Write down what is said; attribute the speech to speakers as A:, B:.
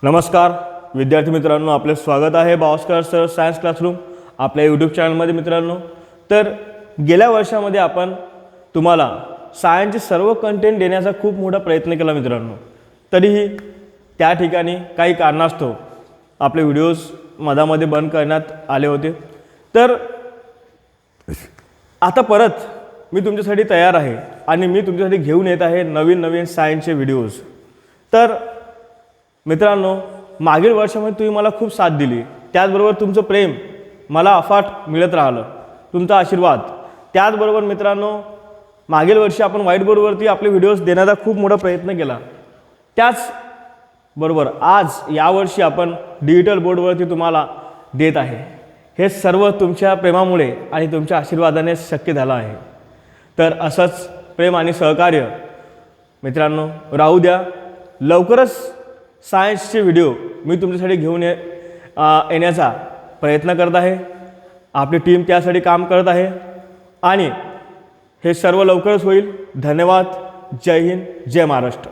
A: नमस्कार विद्यार्थी मित्रांनो, आपले स्वागत आहे बावस्कर सर सायन्स क्लासरूम आपल्या यूट्यूब चॅनलमध्ये मित्रांनो। तर गेल्या वर्षामध्ये आपण तुम्हाला सायन्सचे सर्व कंटेंट देण्याचा खूप मोठा प्रयत्न केला मित्रांनो। तरीही त्या ठिकाणी काही कारणास्तव आपले व्हिडिओज मधामध्ये बंद करण्यात आले होते। तर आता परत मी तुमच्यासाठी तयार आहे आणि मी तुमच्यासाठी घेऊन येत आहे नवीन सायन्सचे व्हिडिओज। तर मित्रांनो, मागील वर्षामध्ये तुम्ही मला खूप साथ दिली, त्याचबरोबर तुमचं प्रेम मला अफाट मिळत राहिलं, तुमचा आशीर्वाद। त्याचबरोबर मित्रांनो, मागील वर्षी आपण व्हाईट बोर्डवरती आपले व्हिडिओज देण्याचा खूप मोठा प्रयत्न केला, त्याचबरोबर आज यावर्षी आपण डिजिटल बोर्डवरती तुम्हाला देत आहे। हे सर्व तुमच्या प्रेमामुळे आणि तुमच्या आशीर्वादाने शक्य झालं आहे। तर असंच प्रेम आणि सहकार्य मित्रांनो राहू द्या। लवकरच सायन्सचे व्हिडिओ मी तुमच्यासाठी घेऊन येण्याचा प्रयत्न करत आहे। आपली टीम त्यासाठी काम करत आहे आणि हे सर्व लवकरच होईल। धन्यवाद। जय हिंद, जय महाराष्ट्र।